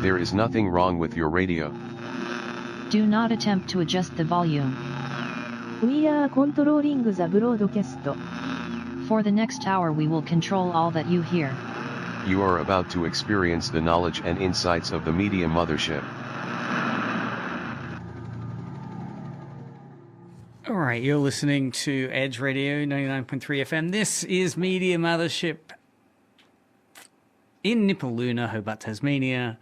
There is nothing wrong with your radio. Do not attempt to adjust the volume. We are controlling the broadcast. For the next hour we will control all that you hear. You are about to experience the knowledge and insights of the media mothership. All right, you're listening to Edge Radio 99.3 FM. This is Media Mothership in Nipaluna, Hobart, Tasmania.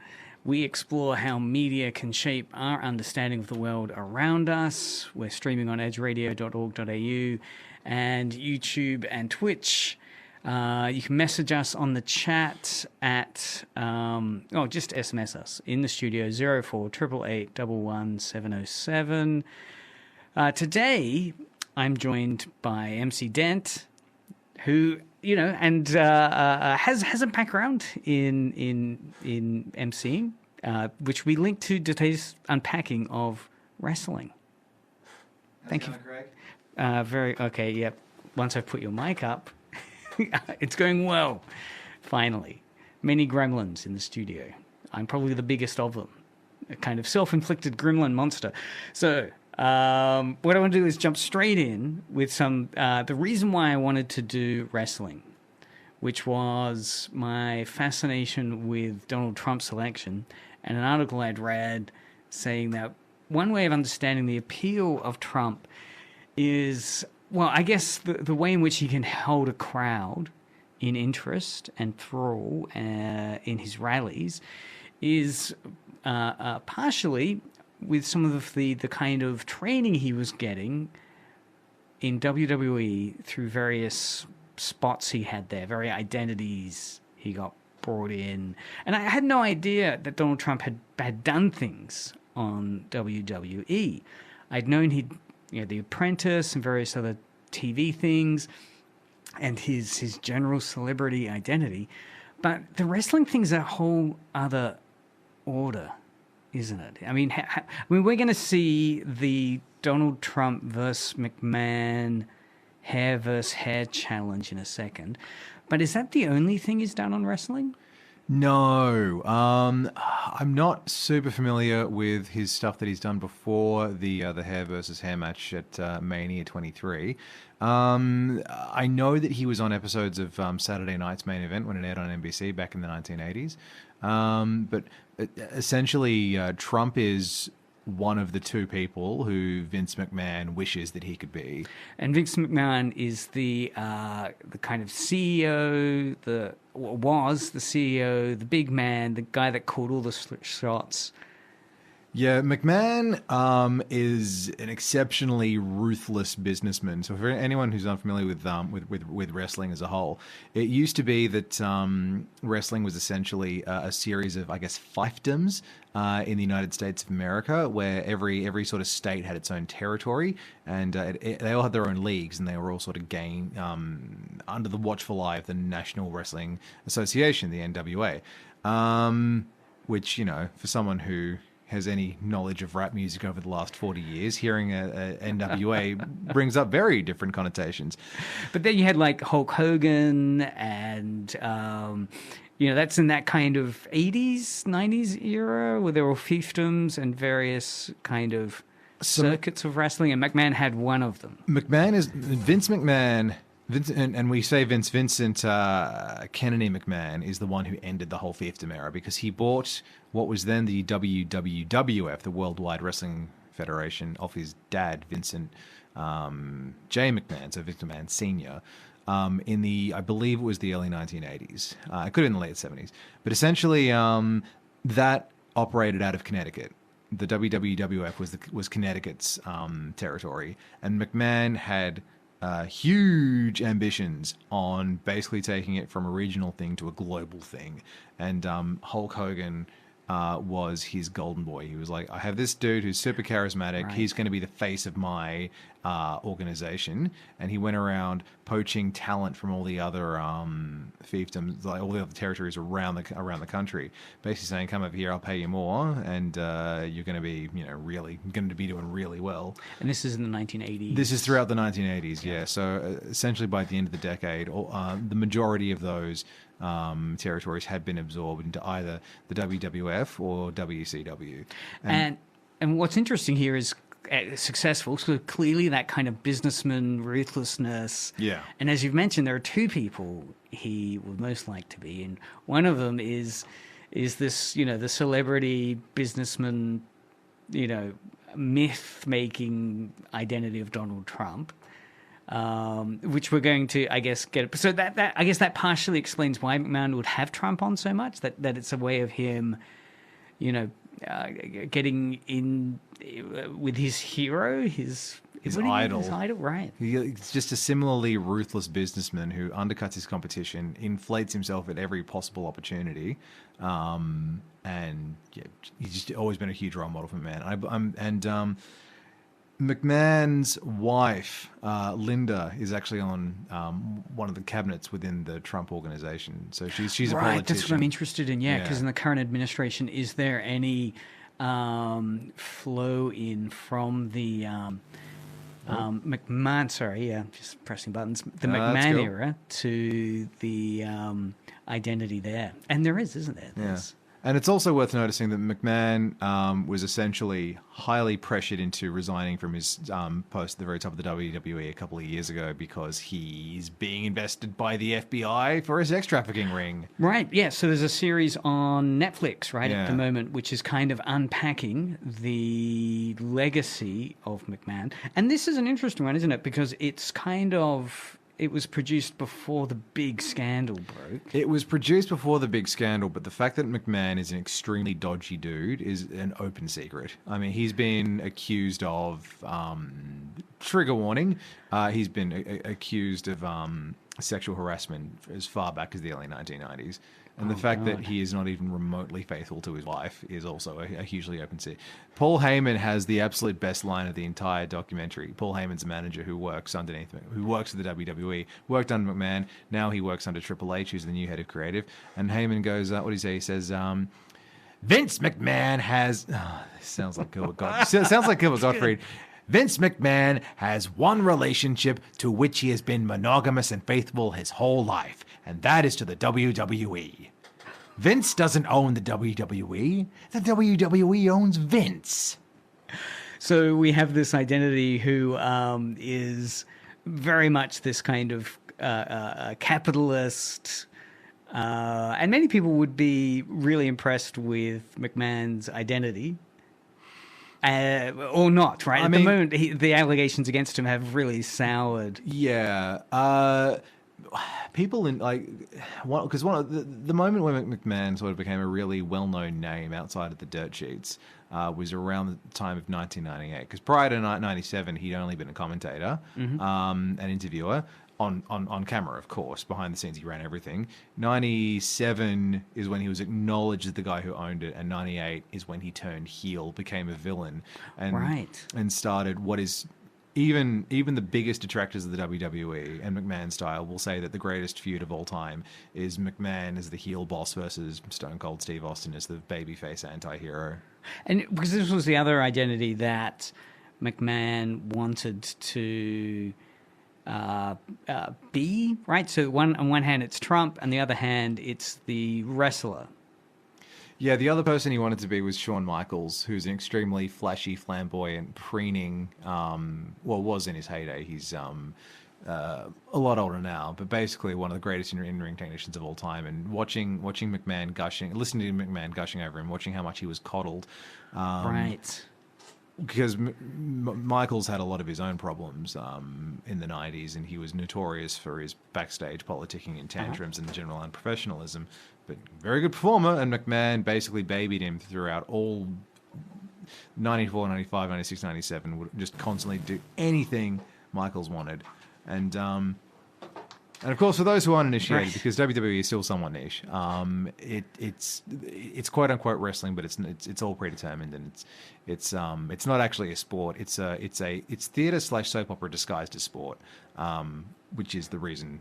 We explore how media can shape our understanding of the world around us. We're streaming on edgeradio.org.au and YouTube and Twitch. You can message us on the chat at, just SMS us in the studio, 0488 11707. Today, I'm joined by MC Dent, who, has a background in MCing, which we link to today's unpacking of wrestling. Thank you, Craig. Yep. Once I've put your mic up, it's going well. Finally, many gremlins in the studio. I'm probably the biggest of them, a kind of self-inflicted gremlin monster. So. What I want to do is jump straight in with the reason why I wanted to do wrestling, which was my fascination with Donald Trump's election, and an article I'd read saying that one way of understanding the appeal of Trump is, well, I guess the way in which he can hold a crowd in interest and thrall in his rallies is partially with some of the kind of training he was getting in WWE through various spots he had there, very identities he got brought in. And I had no idea that Donald Trump had done things on WWE. I'd known The Apprentice and various other TV things and his general celebrity identity. But the wrestling thing's a whole other order, isn't it? I mean, we're going to see the Donald Trump versus McMahon hair versus hair challenge in a second. But is that the only thing he's done on wrestling? No. I'm not super familiar with his stuff that he's done before the hair versus hair match at Mania 23. I know that he was on episodes of Saturday Night's Main Event when it aired on NBC back in the 1980s. But essentially, Trump is one of the two people who Vince McMahon wishes that he could be. And Vince McMahon is the kind of CEO, was the CEO, the big man, the guy that called all the shots. Yeah, McMahon is an exceptionally ruthless businessman. So for anyone who's unfamiliar with wrestling as a whole, it used to be that wrestling was essentially a series of, I guess, fiefdoms in the United States of America, where every sort of state had its own territory, and they all had their own leagues, and they were all sort of under the watchful eye of the National Wrestling Association, the NWA, which, for someone who has any knowledge of rap music over the last 40 years, hearing a NWA brings up very different connotations. But then you had like Hulk Hogan and, that's in that kind of 80s, 90s era where there were fiefdoms and various kind of circuits of wrestling, and McMahon had one of them. Vince McMahon... and we say Vincent Kennedy McMahon is the one who ended the whole fiefdom era, because he bought what was then the WWF, the Worldwide Wrestling Federation, off his dad, Vincent J. McMahon, so Vince McMahon Sr., in I believe it was the early 1980s. It could have been the late 70s. But essentially, that operated out of Connecticut. The WWF was Connecticut's territory, and McMahon had huge ambitions on basically taking it from a regional thing to a global thing. And Hulk Hogan was his golden boy. He was like, I have this dude who's super charismatic. Right. He's going to be the face of my organization. And he went around poaching talent from all the other fiefdoms, like all the other territories around the country, basically saying, come over here, I'll pay you more, and you're going to be, really going to be doing really well. And this is in the 1980s. This is throughout the 1980s, yeah. So essentially by the end of the decade, the majority of those territories had been absorbed into either the WWF or WCW. And what's interesting here is successful. So clearly that kind of businessman ruthlessness. Yeah. And as you've mentioned, there are two people he would most like to be, and one of them is this, the celebrity businessman, myth-making identity of Donald Trump, which we're going to, I guess, get. So that I guess that partially explains why McMahon would have Trump on so much. That it's a way of him, getting in with his hero, his idol, right? He's just a similarly ruthless businessman who undercuts his competition, inflates himself at every possible opportunity, and he's just always been a huge role model for McMahon. McMahon's wife, Linda, is actually on one of the cabinets within the Trump organization. So she's a politician. That's what I'm interested in, because in the current administration, is there any flow in from the McMahon, just pressing buttons, the McMahon era to the identity there? And there is, isn't there? Yeah. And it's also worth noticing that McMahon was essentially highly pressured into resigning from his post at the very top of the WWE a couple of years ago because he's being invested by the FBI for a sex trafficking ring. Right, yeah. So there's a series on Netflix, at the moment, which is kind of unpacking the legacy of McMahon. And this is an interesting one, isn't it? Because it's kind of... It was produced before the big scandal broke. It was produced before the big scandal, but the fact that McMahon is an extremely dodgy dude is an open secret. I mean, he's been accused of, trigger warning, he's been accused of sexual harassment as far back as the early 1990s. And the fact that he is not even remotely faithful to his wife is also a hugely open secret. Paul Heyman has the absolute best line of the entire documentary. Paul Heyman's a manager who works for the WWE, worked under McMahon. Now he works under Triple H, who's the new head of creative. And Heyman goes, what do you say? He says, Vince McMahon has... Oh, this sounds like Gilbert Gottfried. Sounds like Gilbert Gottfried. Vince McMahon has one relationship to which he has been monogamous and faithful his whole life, and that is to the WWE. Vince doesn't own the WWE. The WWE owns Vince. So we have this identity who is very much this kind of capitalist, and many people would be really impressed with McMahon's identity. Or not, right? At the moment, the allegations against him have really soured. Yeah. People in because the moment when McMahon sort of became a really well-known name outside of the dirt sheets was around the time of 1998. Because prior to 1997, he'd only been a commentator, an interviewer. On camera, of course. Behind the scenes, he ran everything. 97 is when he was acknowledged as the guy who owned it, and 98 is when he turned heel, became a villain, and started what is even the biggest detractors of the WWE and McMahon style will say that the greatest feud of all time is McMahon as the heel boss versus Stone Cold Steve Austin as the babyface anti-hero. And because this was the other identity that McMahon wanted to be, right? So on one hand it's Trump, and the other hand it's the wrestler. Yeah, the other person he wanted to be was Shawn Michaels, who's an extremely flashy, flamboyant, preening, was in his heyday. He's a lot older now, but basically one of the greatest in-ring technicians of all time. And watching McMahon gushing, listening to McMahon gushing over him, watching how much he was coddled. Right. Because Michaels had a lot of his own problems in the 90s, and he was notorious for his backstage politicking and tantrums and general unprofessionalism, but very good performer, and McMahon basically babied him throughout all 94, 95, 96, 97, would just constantly do anything Michaels wanted. And of course, for those who aren't initiated, because WWE is still somewhat niche, it's quote unquote wrestling, but it's all predetermined, and it's not actually a sport. It's theater / soap opera disguised as sport, which is the reason.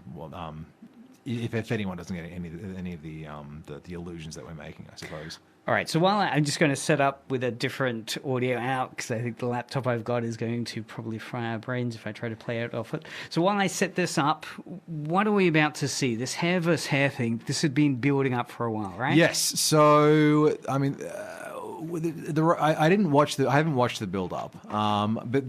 If anyone doesn't get any of the illusions that we're making, I suppose. All right, so while I'm just going to set up with a different audio out, because I think the laptop I've got is going to probably fry our brains if I try to play out off it. So while I set this up, what are we about to see? This hair versus hair thing, this had been building up for a while, right? Yes. So, I mean, I haven't watched the build up, but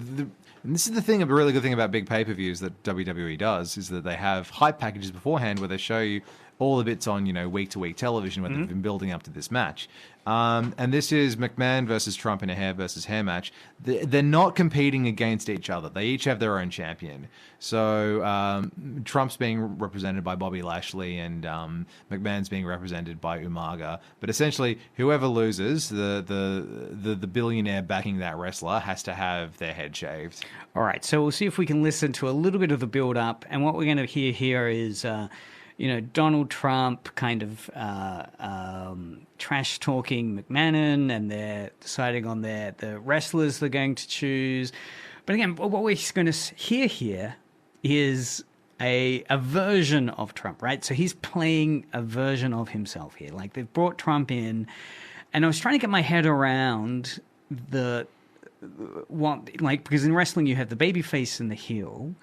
and this is the thing, a really good thing about big pay-per-views that WWE does, is that they have hype packages beforehand where they show you all the bits on, week-to-week television where they've been building up to this match. And this is McMahon versus Trump in a hair versus hair match. They're not competing against each other. They each have their own champion. So Trump's being represented by Bobby Lashley and McMahon's being represented by Umaga. But essentially, whoever loses, the billionaire backing that wrestler has to have their head shaved. All right, so we'll see if we can listen to a little bit of the build-up. And what we're going to hear here is... Donald Trump kind of trash-talking McMahon, and they're deciding on the wrestlers they're going to choose. But again, what we're going to hear here is a version of Trump, right? So he's playing a version of himself here. Like, they've brought Trump in, and I was trying to get my head around because in wrestling you have the baby face and the heel.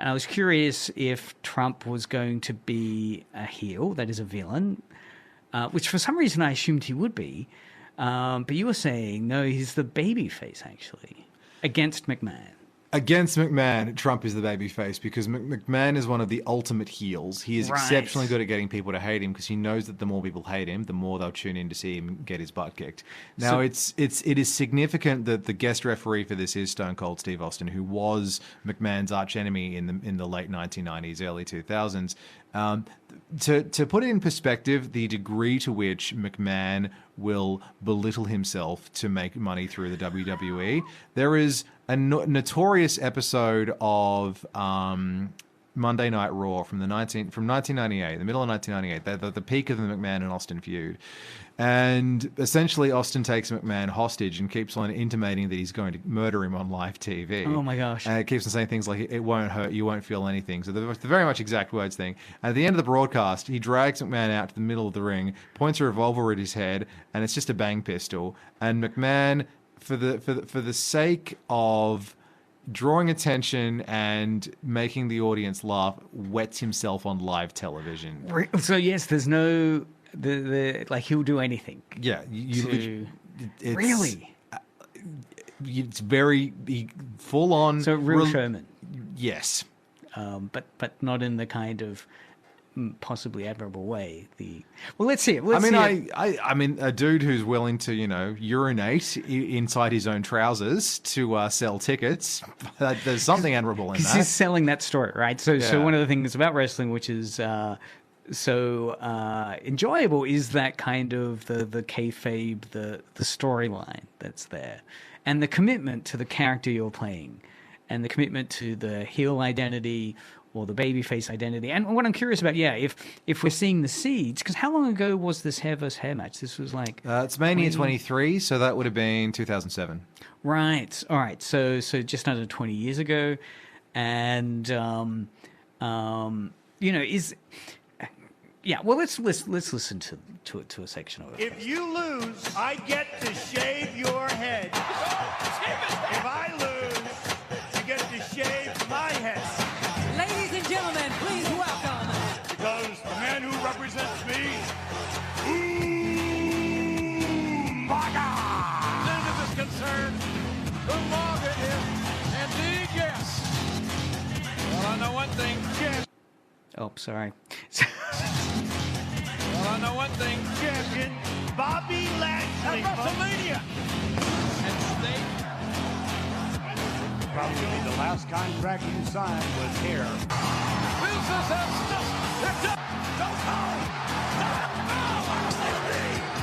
And I was curious if Trump was going to be a heel, that is a villain, which for some reason I assumed he would be. But you were saying, no, he's the baby face, actually, against McMahon. Against McMahon, Trump is the babyface because McMahon is one of the ultimate heels. He is exceptionally good at getting people to hate him because he knows that the more people hate him, the more they'll tune in to see him get his butt kicked. Now, it is significant that the guest referee for this is Stone Cold Steve Austin, who was McMahon's archenemy in the late 1990s, early 2000s. To put it in perspective, the degree to which McMahon will belittle himself to make money through the WWE, there is a notorious episode of Monday Night Raw from 1998, the middle of 1998, the peak of the McMahon and Austin feud. And essentially, Austin takes McMahon hostage and keeps on intimating that he's going to murder him on live TV. Oh, my gosh. And it keeps on saying things like, it won't hurt, you won't feel anything. So the very much exact words thing. At the end of the broadcast, he drags McMahon out to the middle of the ring, points a revolver at his head, and it's just a bang pistol. And McMahon, for the sake of drawing attention and making the audience laugh, wets himself on live television. So, yes, there's no... he'll do anything. Yeah, it's, really. It's very full on. So real showman. Yes, but not in the kind of possibly admirable way. Let's see it. I mean, a dude who's willing to urinate inside his own trousers to sell tickets. There's something admirable in that. He's selling that story, right? So one of the things about wrestling, which is. So enjoyable is that kind of the kayfabe, the storyline that's there, and the commitment to the character you're playing, and the commitment to the heel identity or the babyface identity. And what I'm curious about, if we're seeing the seeds, because how long ago was this hair versus hair match? This was like it's Mania 23, so that would have been 2007. Right. All right. So just under 20 years ago, and is. Yeah, well, let's listen to a section of it. If you lose, I get to shave your head. If I lose, you get to shave my head. Ladies and gentlemen, please welcome. Because the man who represents me, Umaga. This is concerned. Umaga is indeed yes. Well, I know one thing. Yes. Oh, sorry. Well, I know one thing. Champion Bobby Lashley. At WrestleMania. And probably the last contract you signed was here. This is don't go.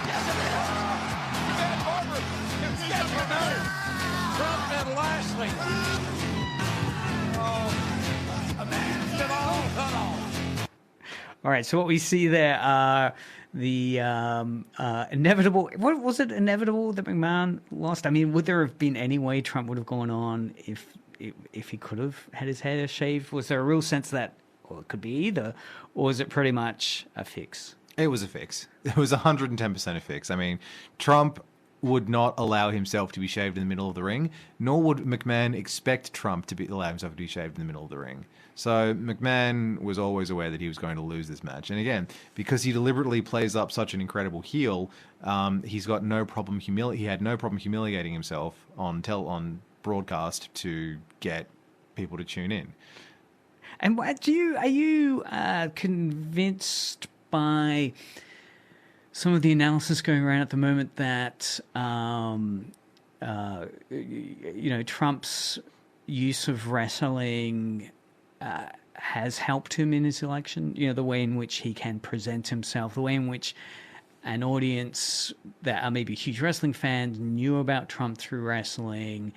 Yes, it is. That Barber can get for better. Trump and Lashley. Oh, a man still on cut off. All right, so what we see there are the inevitable... What was it, inevitable that McMahon lost? I mean, would there have been any way Trump would have gone on if he could have had his hair shaved? Was there a real sense that, well, it could be either, or is it pretty much a fix? It was a fix. It was 110% a fix. I mean, Trump would not allow himself to be shaved in the middle of the ring, nor would McMahon expect Trump to allow himself to be shaved in the middle of the ring. So McMahon was always aware that he was going to lose this match. And again, because he deliberately plays up such an incredible heel, he's got no problem he had no problem humiliating himself on broadcast to get people to tune in. And are you convinced by some of the analysis going around at the moment that Trump's use of wrestling has helped him in his election? You know, the way in which he can present himself, the way in which an audience that are maybe huge wrestling fans knew about Trump through wrestling,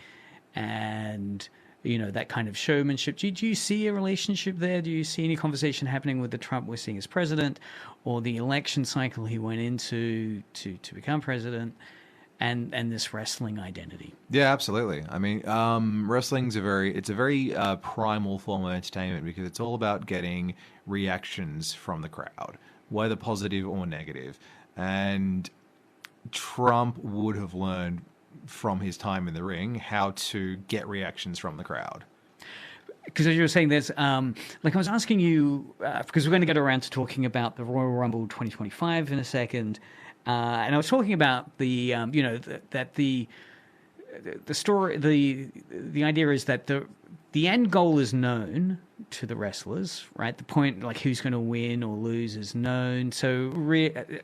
and that kind of showmanship. Do you see a relationship there? Do you see any conversation happening with the Trump we're seeing as president, or the election cycle he went into to become president, and this wrestling identity? Yeah, absolutely. I mean, wrestling's a very primal form of entertainment, because it's all about getting reactions from the crowd, whether positive or negative. And Trump would have learned from his time in the ring how to get reactions from the crowd. Because as you were saying, there's I was asking you, because we're going to get around to talking about the Royal Rumble 2025 in a second, and I was talking about the story, the idea is that the end goal is known to the wrestlers, right? The point, like who's going to win or lose, is known. So,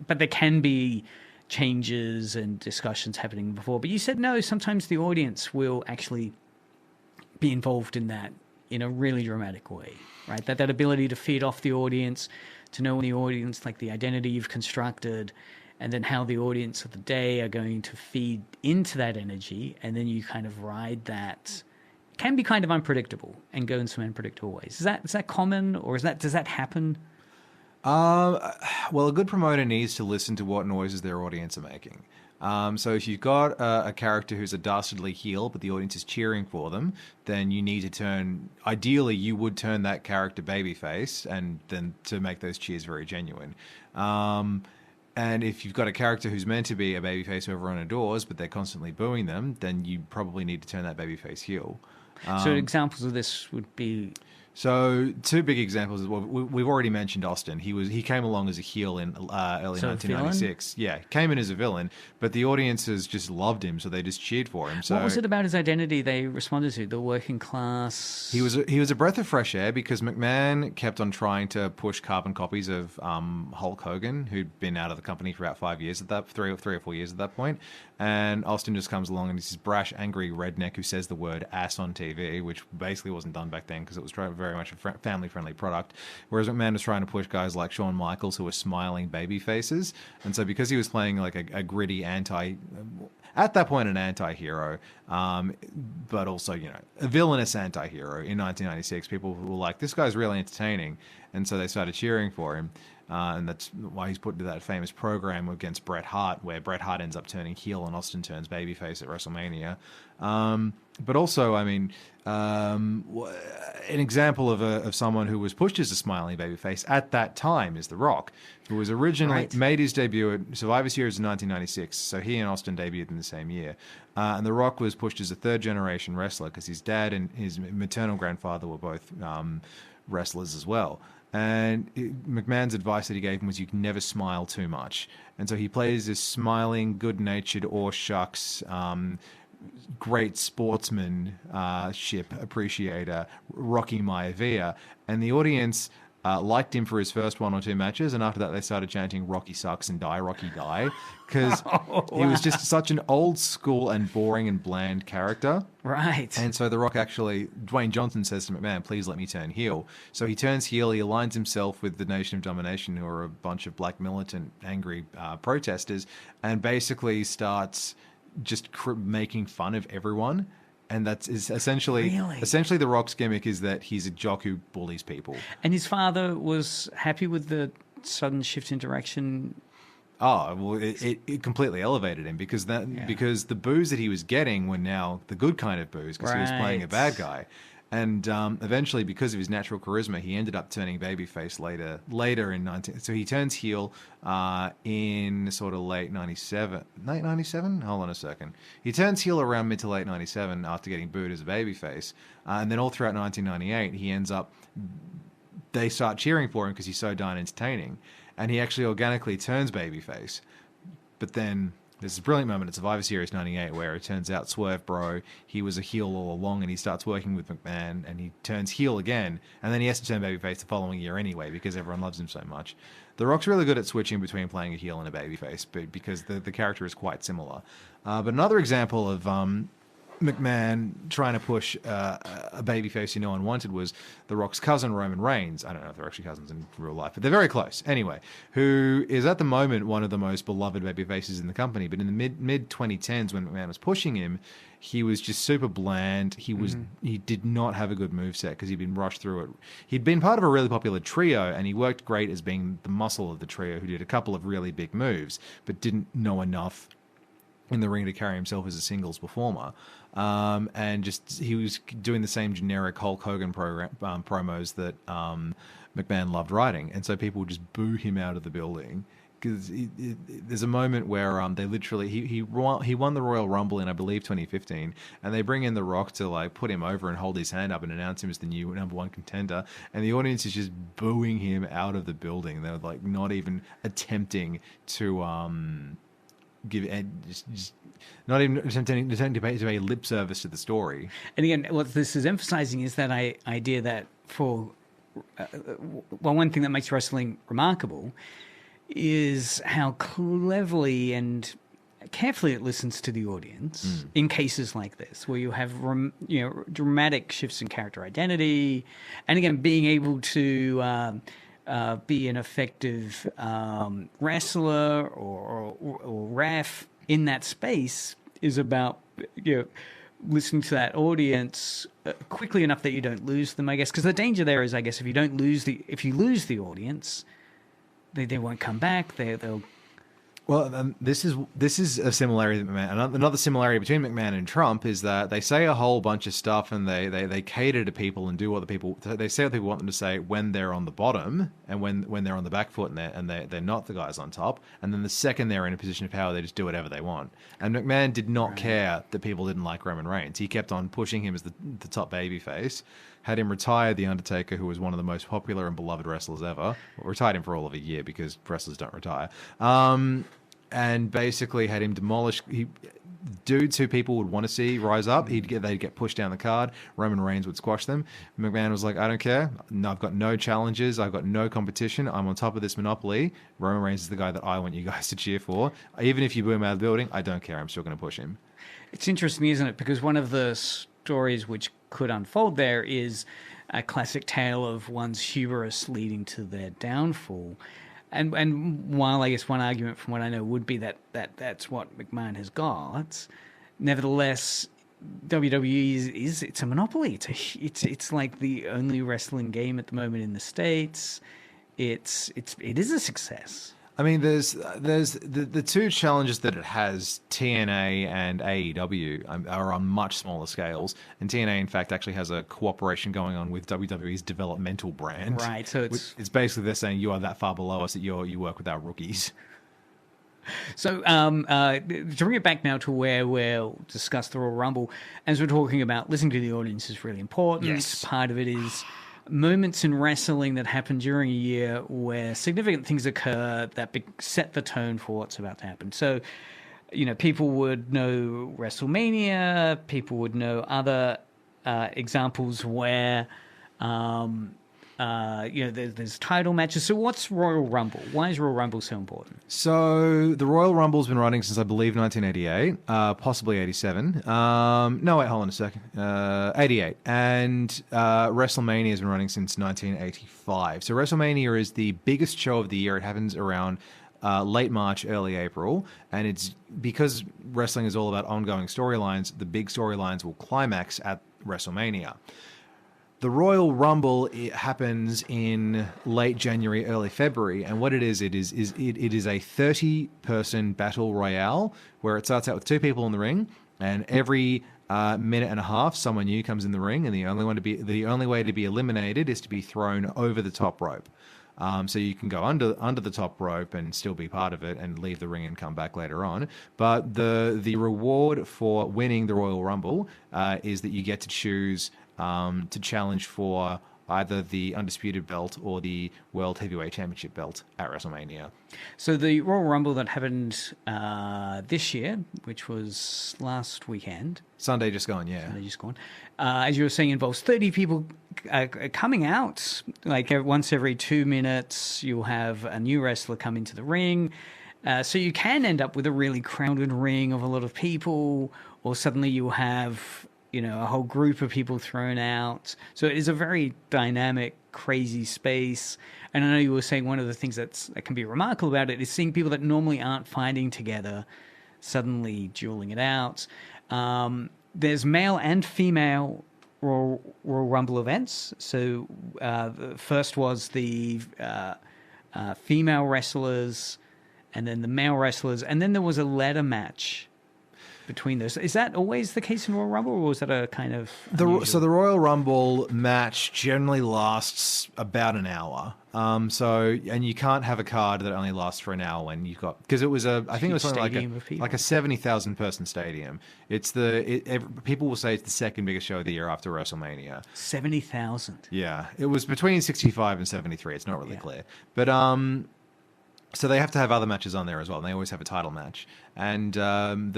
but there can be changes and discussions happening before. But you said no, sometimes the audience will actually be involved in that in a really dramatic way, right? That ability to feed off the audience, to know the audience, like the identity you've constructed, and then how the audience of the day are going to feed into that energy, and then you kind of ride that. It can be kind of unpredictable and go in some unpredictable ways. Is that common, or does that happen? Well, a good promoter needs to listen to what noises their audience are making. So if you've got a character who's a dastardly heel, but the audience is cheering for them, then you need to ideally you would turn that character babyface, and then to make those cheers very genuine. And if you've got a character who's meant to be a babyface who everyone adores, but they're constantly booing them, then you probably need to turn that babyface heel. So examples of this would be... So two big examples. Well, we've already mentioned Austin. He came along as a heel in early 1996. Yeah, came in as a villain, but the audiences just loved him, so they just cheered for him. So what was it about his identity they responded to? The working class. He was a breath of fresh air, because McMahon kept on trying to push carbon copies of Hulk Hogan, who'd been out of the company for about 5 years at that, three or 4 years at that point. And Austin just comes along and he's this brash, angry redneck who says the word ass on TV, which basically wasn't done back then because it was very much a family-friendly product. Whereas McMahon was trying to push guys like Shawn Michaels, who were smiling baby faces. And so because he was playing like a gritty at that point an anti-hero, but also, a villainous anti-hero in 1996, people were like, this guy's really entertaining. And so they started cheering for him. And that's why he's put into that famous program against Bret Hart, where Bret Hart ends up turning heel and Austin turns babyface at WrestleMania. But also, I mean, an example of someone who was pushed as a smiling babyface at that time is The Rock, who was originally made his debut at Survivor Series in 1996. So he and Austin debuted in the same year. And The Rock was pushed as a third-generation wrestler because his dad and his maternal grandfather were both wrestlers as well. And McMahon's advice that he gave him was you can never smile too much. And so he plays this smiling, good-natured, shucks, great sportsmanship appreciator, Rocky Maivia. And the audience liked him for his first 1 or 2 matches, and after that they started chanting Rocky sucks and die, Rocky die, because he was just such an old school and boring and bland character. Right. And so The Rock Dwayne Johnson says to McMahon, please let me turn heel. So he turns heel, he aligns himself with the Nation of Domination, who are a bunch of black militant, angry protesters, and basically starts just making fun of everyone. And that's essentially The Rock's gimmick is that he's a jock who bullies people. And his father was happy with the sudden shift in direction. Oh, well, it completely elevated him because the boos that he was getting were now the good kind of boos because he was playing a bad guy. And eventually, because of his natural charisma, he ended up turning babyface later in 19... So he turns heel in sort of late 97. Late 97? Hold on a second. He turns heel around mid to late 97 after getting booed as a babyface. And then all throughout 1998, he ends up... They start cheering for him because he's so darn entertaining. And he actually organically turns babyface. But then there's a brilliant moment at Survivor Series 98 where it turns out Swerve Bro, he was a heel all along, and he starts working with McMahon and he turns heel again, and then he has to turn babyface the following year anyway because everyone loves him so much. The Rock's really good at switching between playing a heel and a babyface, but because the character is quite similar. But another example of McMahon trying to push a babyface no one wanted was The Rock's cousin, Roman Reigns. I don't know if they're actually cousins in real life, but they're very close. Anyway, who is at the moment one of the most beloved babyfaces in the company. But in the mid 2010s, when McMahon was pushing him, he was just super bland. He did not have a good moveset because he'd been rushed through it. He'd been part of a really popular trio, and he worked great as being the muscle of the trio who did a couple of really big moves, but didn't know enough in the ring to carry himself as a singles performer. And just he was doing the same generic Hulk Hogan promos that McMahon loved writing, and so people would just boo him out of the building. Because there's a moment where they literally he won the Royal Rumble in, I believe, 2015, and they bring in The Rock to like put him over and hold his hand up and announce him as the new #1 contender, and the audience is just booing him out of the building. They're like not even attempting to not even attempting to pay lip service to the story. And again, what this is emphasizing is that idea that for one thing that makes wrestling remarkable is how cleverly and carefully it listens to the audience in cases like this, where you have dramatic shifts in character identity, and again being able to be an effective wrestler or ref in that space is about listening to that audience quickly enough that you don't lose them, I guess. Because the danger there is, I guess, if you lose the audience, they won't come back. They'll. Well, this is a similarity that another similarity between McMahon and Trump is that they say a whole bunch of stuff and they cater to people and do what they say what people want them to say when they're on the bottom and when they're on the back foot and they're not the guys on top, and then the second they're in a position of power they just do whatever they want. And McMahon did not care that people didn't like Roman Reigns. He kept on pushing him as the top babyface. Had him retire The Undertaker, who was one of the most popular and beloved wrestlers ever. Well, retired him for all of a year because wrestlers don't retire. And basically had him demolish dudes who people would want to see rise up. They'd get pushed down the card. Roman Reigns would squash them. McMahon was like, I don't care. No, I've got no challenges. I've got no competition. I'm on top of this monopoly. Roman Reigns is the guy that I want you guys to cheer for. Even if you boo him out of the building, I don't care. I'm still going to push him. It's interesting, isn't it? Because one of the stories which could unfold there is a classic tale of one's hubris leading to their downfall. And while I guess one argument from what I know would be that's what McMahon has got, nevertheless, WWE it's a monopoly. It's like the only wrestling game at the moment in the States. It is a success. I mean, there's the two challenges that it has, TNA and AEW, are on much smaller scales. And TNA, in fact, actually has a cooperation going on with WWE's developmental brand. Right, so it's basically they're saying you are that far below us that you work with our rookies. So to bring it back now to where we'll discuss the Royal Rumble, as we're talking about listening to the audience is really important. Yes. Part of it is moments in wrestling that happen during a year where significant things occur that set the tone for what's about to happen. So, people would know WrestleMania, people would know other examples where, there's title matches. So what's Royal Rumble? Why is Royal Rumble so important? So the Royal Rumble's been running since, I believe, 1988, possibly 87. No, wait, hold on a second. 88. And WrestleMania has been running since 1985. So WrestleMania is the biggest show of the year. It happens around late March, early April. And it's because wrestling is all about ongoing storylines, the big storylines will climax at WrestleMania. The Royal Rumble, it happens in late January, early February, and what it is a 30-person battle royale where it starts out with two people in the ring, And every minute and a half, someone new comes in the ring, and the only way to be eliminated is to be thrown over the top rope. So you can go under the top rope and still be part of it and leave the ring and come back later on. But the reward for winning the Royal Rumble is that you get to choose to challenge for either the Undisputed belt or the World Heavyweight Championship belt at WrestleMania. So the Royal Rumble that happened this year, which was last weekend. Sunday just gone, yeah. Sunday just gone. As you were saying, involves 30 people coming out. Like once every 2 minutes, you'll have a new wrestler come into the ring. So you can end up with a really crowded ring of a lot of people, or suddenly you'll have a whole group of people thrown out. So it is a very dynamic, crazy space. And I know you were saying one of the things that can be remarkable about it is seeing people that normally aren't fighting together suddenly dueling it out. There's male and female Royal Rumble events. So the first was the female wrestlers, and then the male wrestlers, and then there was a ladder match between those. Is that always the case in Royal Rumble, or was that a kind of So the Royal Rumble match generally lasts about an hour. And you can't have a card that only lasts for an hour when you've got, because it was I think it was something like a 70,000 person stadium. People will say it's the second biggest show of the year after WrestleMania. 70,000. Yeah, it was between 65 and 73. It's not really clear, but so they have to have other matches on there as well, and they always have a title match. And the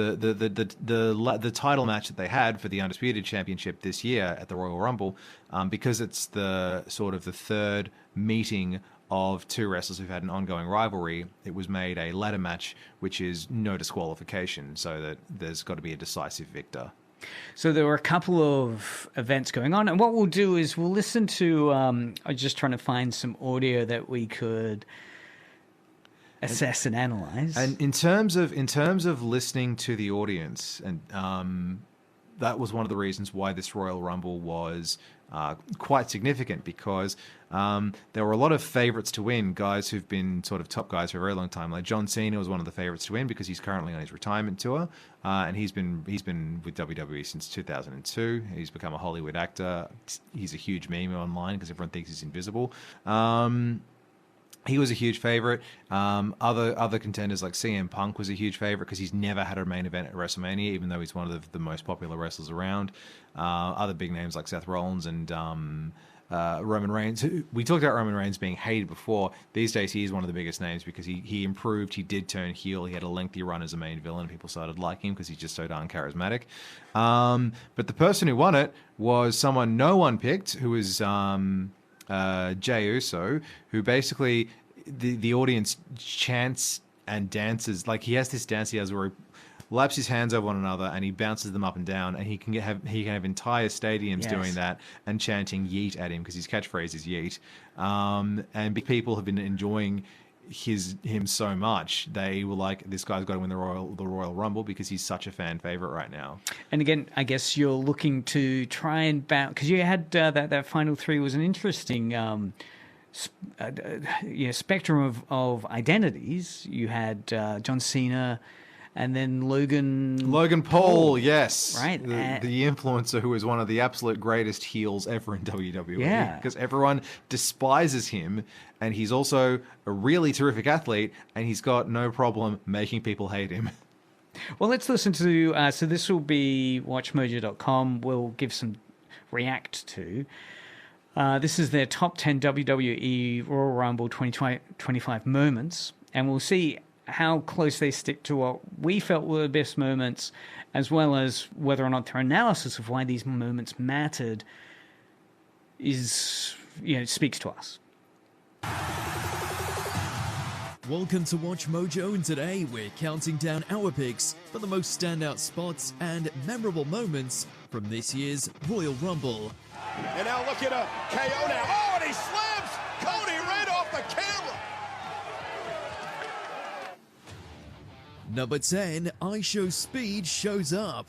title match that they had for the Undisputed Championship this year at the Royal Rumble, because it's the sort of the third meeting of two wrestlers who've had an ongoing rivalry, it was made a ladder match, which is no disqualification, so that there's got to be a decisive victor. So there were a couple of events going on, and what we'll do is we'll listen to. I'm just trying to find some audio that we could assess and analyze. And in terms of listening to the audience, and that was one of the reasons why this Royal Rumble was quite significant, because there were a lot of favorites to win, guys who've been sort of top guys for a very long time. Like John Cena was one of the favorites to win because he's currently on his retirement tour, and he's been with WWE since 2002. He's become a Hollywood actor. He's a huge meme online because everyone thinks he's invisible. He was a huge favorite. Other contenders like CM Punk was a huge favorite because he's never had a main event at WrestleMania, even though he's one of the most popular wrestlers around. Other big names like Seth Rollins and Roman Reigns. We talked about Roman Reigns being hated before. These days, he is one of the biggest names because he improved. He did turn heel. He had a lengthy run as a main villain. People started liking him because he's just so darn charismatic. But the person who won it was someone no one picked, who was Jey Uso, who basically the audience chants and dances. Like, he has this dance he has where he laps his hands over one another and he bounces them up and down, and he can have entire stadiums doing that and chanting yeet at him because his catchphrase is yeet. And big people have been enjoying him so much, they were like, this guy's got to win the Royal Rumble because he's such a fan favorite right now. And again, I guess you're looking to try and bounce, because you had that final three was an interesting spectrum of identities. You had John Cena, and then Logan Paul, yes. Right. The influencer who is one of the absolute greatest heels ever in WWE. Yeah. Because everyone despises him, and he's also a really terrific athlete, and he's got no problem making people hate him. Well, let's listen to, so this will be watchmojo.com. We'll give some react to. This is their top 10 WWE Royal Rumble 2025 moments, and we'll see how close they stick to what we felt were the best moments, as well as whether or not their analysis of why these moments mattered speaks to us. Welcome to Watch Mojo, and today we're counting down our picks for the most standout spots and memorable moments from this year's Royal Rumble. And now look at a KO now. Oh, and he slams Cody right off the camera. Number 10, I Show Speed shows up.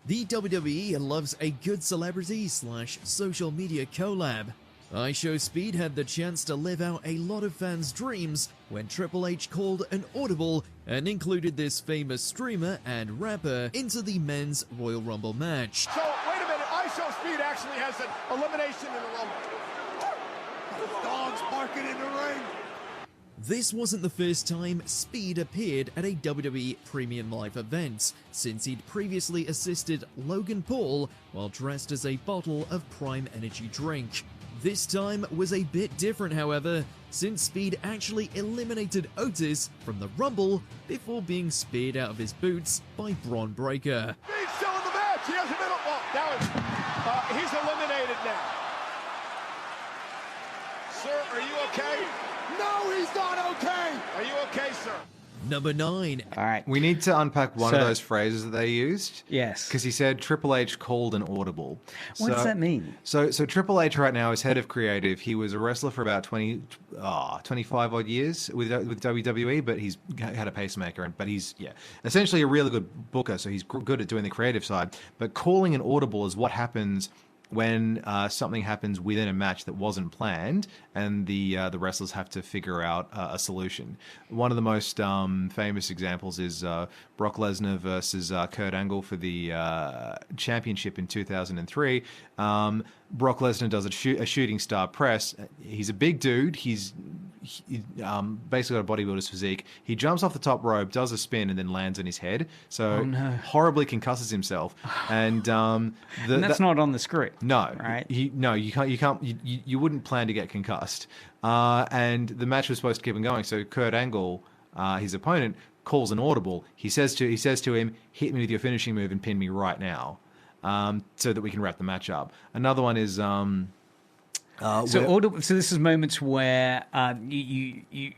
The WWE loves a good celebrity / social media collab. IShowSpeed had the chance to live out a lot of fans' dreams when Triple H called an audible and included this famous streamer and rapper into the men's Royal Rumble match. So, wait a minute, IShowSpeed actually has an elimination in the Rumble. The dogs barking in the ring. This wasn't the first time Speed appeared at a WWE Premium Live event, since he'd previously assisted Logan Paul while dressed as a bottle of Prime Energy drink. This time was a bit different, however, since Speed actually eliminated Otis from the Rumble before being speared out of his boots by Braun Breaker. Speed's still in the match. He hasn't been. Well, now he's eliminated now. Sir, are you okay? No, he's not okay. Are you okay, sir? Number 9. All right. We need to unpack one of those phrases that they used. Yes. Because he said Triple H called an audible. What does that mean? So Triple H right now is head of creative. He was a wrestler for about 25 odd years with WWE, but he's had a pacemaker. But he's, essentially a really good booker, so he's good at doing the creative side. But calling an audible is what happens when something happens within a match that wasn't planned, and the wrestlers have to figure out a solution. One of the most famous examples is Brock Lesnar versus Kurt Angle for the championship in 2003. Brock Lesnar does a shooting star press. He's a big dude. He's basically got a bodybuilder's physique. He jumps off the top rope, does a spin, and then lands on his head. So horribly concusses himself. And and that's not on the script. No, right? You can't. You wouldn't plan to get concussed. And the match was supposed to keep on going. So Kurt Angle, his opponent, calls an audible. He says to him, "Hit me with your finishing move and pin me right now." So that we can wrap the match up. Another one is so this is moments where you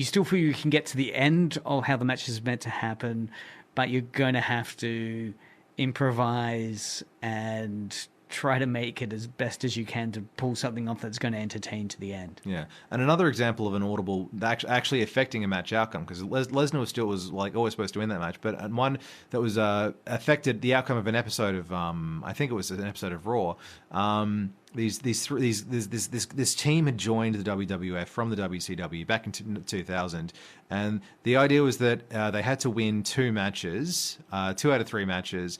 still feel you can get to the end of how the match is meant to happen, but you're going to have to improvise and try to make it as best as you can to pull something off that's going to entertain to the end. Yeah, and another example of an audible actually affecting a match outcome, because Lesnar was like always supposed to win that match, but one that was affected the outcome of an episode of I think it was an episode of Raw. This team had joined the WWF from the WCW back in 2000, and the idea was that they had to win 2 matches, 2 out of 3 matches,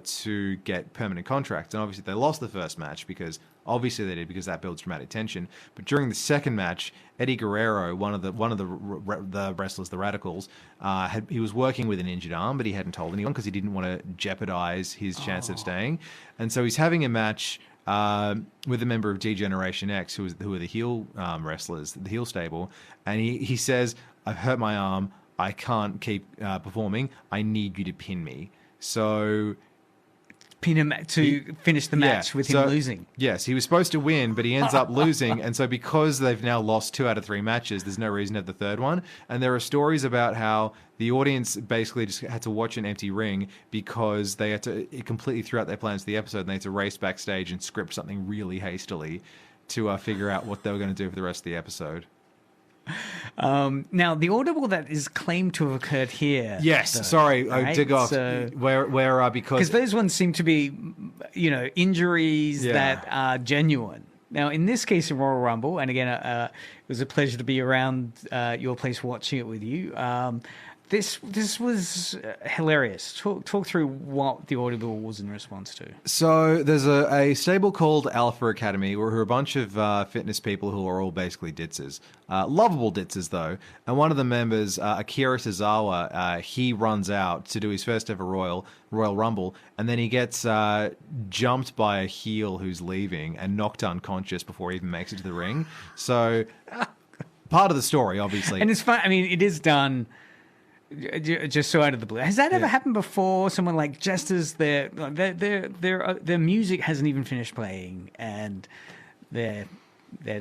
to get permanent contracts. And obviously they lost the first match because that builds dramatic tension. But during the second match, Eddie Guerrero, one of the wrestlers, the Radicals, he was working with an injured arm, but he hadn't told anyone because he didn't want to jeopardize his chance of staying. And so he's having a match with a member of D-Generation X, who are the heel wrestlers, the heel stable, and he says, "I've hurt my arm. I can't keep performing. I need you to pin me." So pin him to finish the match with him losing. Yes, he was supposed to win, but he ends up losing. And so because they've now lost 2 out of 3 matches, there's no reason to have the third one. And there are stories about how the audience basically just had to watch an empty ring because it completely threw out their plans for the episode, and they had to race backstage and script something really hastily to figure out what they were going to do for the rest of the episode. Now, the audible that is claimed to have occurred here. Yes, though, sorry, right? I dig off. Where because those ones seem to be, injuries that are genuine. Now, in this case, in Royal Rumble, and again, it was a pleasure to be around your place watching it with you. This was hilarious. Talk through what the audible was in response to. So there's a stable called Alpha Academy, who are a bunch of fitness people who are all basically ditzers. Lovable ditzers, though. And one of the members, Akira Tozawa, he runs out to do his first ever Royal Rumble, and then he gets jumped by a heel who's leaving and knocked unconscious before he even makes it to the ring. So part of the story, obviously. And it's fun. I mean, it is done just so out of the blue. Has that ever happened before? Someone like just as their music hasn't even finished playing and they're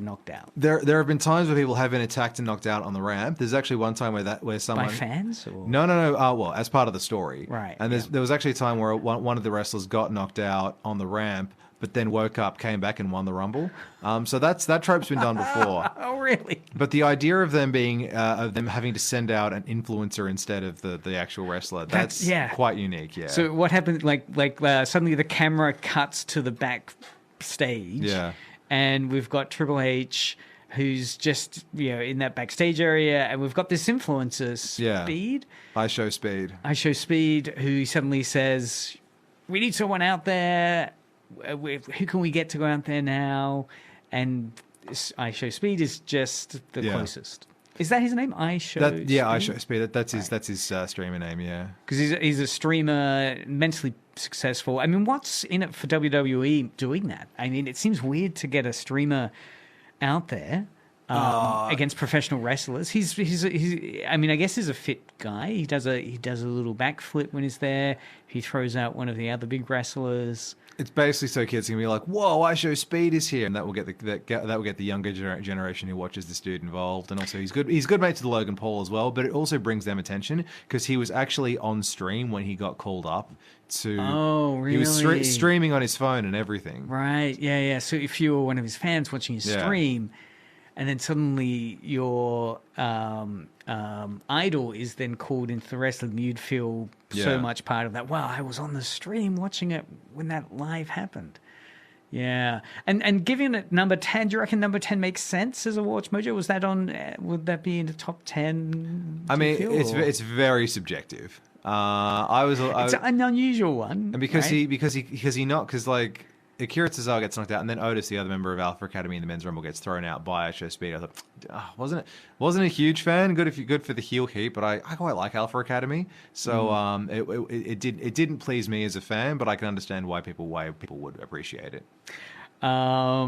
knocked out. There have been times where people have been attacked and knocked out on the ramp. There's actually one time where someone by fans. Or? No. Well, as part of the story, right? And there was actually a time where one of the wrestlers got knocked out on the ramp, but then woke up, came back, and won the Rumble. So that trope's been done before. Oh, really? But the idea of them having to send out an influencer instead of the actual wrestler, that's quite unique. Yeah. So what happened? Like suddenly the camera cuts to the backstage. Yeah. and we've got Triple H, who's just in that backstage area, and we've got this influencer, Speed. I Show Speed, who suddenly says, "We need someone out there. Who can we get to go out there now?" And I Show Speed is just the closest. Is that his name? I Show Speed? Yeah, I Show Speed. That's his streamer name, yeah. Because he's a streamer, immensely successful. I mean, what's in it for WWE doing that? I mean, it seems weird to get a streamer out there against professional wrestlers. He's I mean, I guess he's a fit guy. He does a little backflip when he's there. He throws out one of the other big wrestlers. It's basically so kids can be like, "Whoa, I Show Speed is here," and that will get the younger generation who watches this dude involved. And also, he's good mate to the Logan Paul as well. But it also brings them attention because he was actually on stream when he got called up to. Oh, really? He was streaming on his phone and everything. Right? Yeah. So if you were one of his fans watching his stream, and then suddenly your idol is then called into the wrestling, you'd feel so much part of that. Wow, I was on the stream watching it when that live happened. Yeah, and giving it number 10, do you reckon number 10 makes sense as a Watch Mojo? Was that on? Would that be in the top 10? I mean, it's very subjective. It's an unusual one, and because like. Akira Tozawa gets knocked out, and then Otis, the other member of Alpha Academy in the men's rumble, gets thrown out by I Show Speed. I thought, wasn't a huge fan. Good for the heel heat, but I quite like Alpha Academy. So it didn't please me as a fan, but I can understand why people would appreciate it. All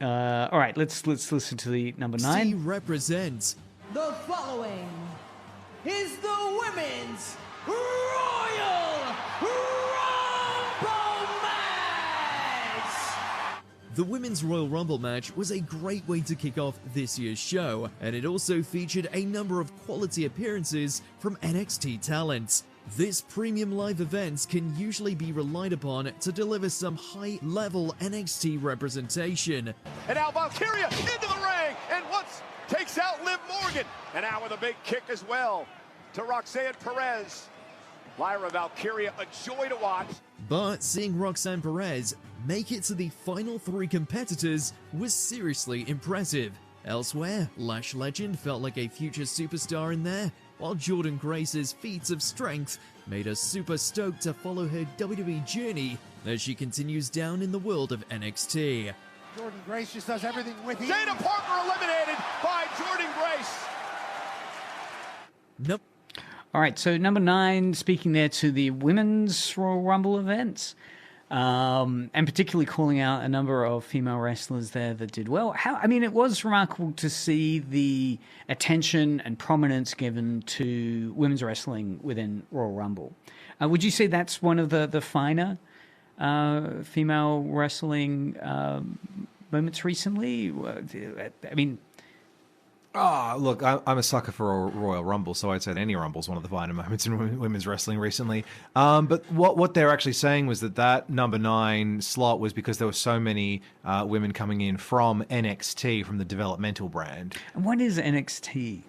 right, let's listen to the number 9. C represents The following is the Women's Royal Rumble match! The Women's Royal Rumble match was a great way to kick off this year's show, and it also featured a number of quality appearances from NXT talents. This premium live event can usually be relied upon to deliver some high-level NXT representation. And now Valkyria into the ring, and once takes out Liv Morgan. And now with a big kick as well to Roxanne Perez. Lyra Valkyria, a joy to watch. But seeing Roxanne Perez make it to the final 3 competitors was seriously impressive. Elsewhere, Lash Legend felt like a future superstar in there, while Jordynne Grace's feats of strength made us super stoked to follow her WWE journey as she continues down in the world of NXT. Jordynne Grace just does everything with ease. Dana Parker eliminated by Jordynne Grace. Nope. All right, so number 9, speaking there to the Women's Royal Rumble events, and particularly calling out a number of female wrestlers there that did well. It was remarkable to see the attention and prominence given to women's wrestling within Royal Rumble. Would you say that's one of the finer female wrestling moments recently? Look, I'm a sucker for a Royal Rumble, so I'd say that any Rumble is one of the finer moments in women's wrestling recently. But what they're actually saying was that number 9 slot was because there were so many women coming in from NXT, from the developmental brand. And what is NXT?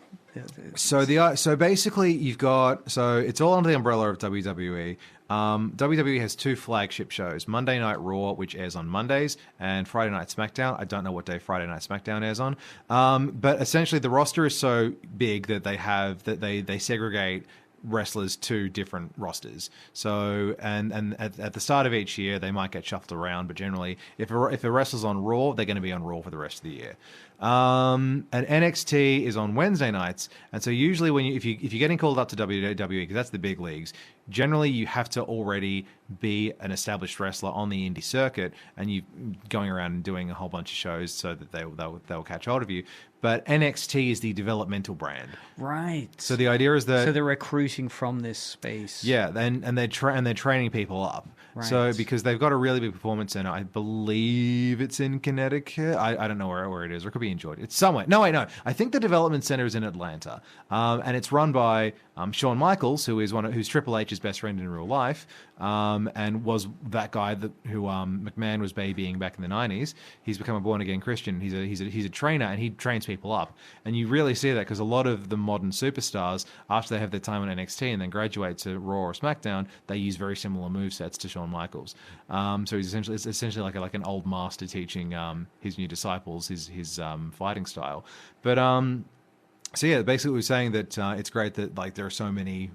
So basically it's all under the umbrella of WWE. WWE has 2 flagship shows, Monday Night Raw, which airs on Mondays, and Friday Night SmackDown. I don't know what day Friday Night SmackDown airs on. But essentially the roster is so big that they segregate wrestlers to different rosters. So and at the start of each year they might get shuffled around, but generally if a wrestler's on Raw, they're going to be on Raw for the rest of the year. And NXT is on Wednesday nights, and so usually if you're getting called up to WWE, because that's the big leagues, generally you have to already be an established wrestler on the indie circuit, and you going around and doing a whole bunch of shows so that they'll catch hold of you. But NXT is the developmental brand, right? So the idea is that they're recruiting from this space, and they're training people up. Right. So because they've got a really big performance center, I believe it's in Connecticut. I don't know where it is, or it could be in Georgia. It's somewhere. No, I think the development center is in Atlanta, and it's run by Shawn Michaels, who's Triple H's best friend in real life. and was that guy who McMahon was babying back in the 90s. He's become a born-again Christian. He's a trainer, and he trains people up. And you really see that because a lot of the modern superstars, after they have their time on NXT and then graduate to Raw or SmackDown, they use very similar movesets to Shawn Michaels. So it's essentially like an old master teaching his new disciples his fighting style. But so yeah, basically we're saying that it's great that like there are so many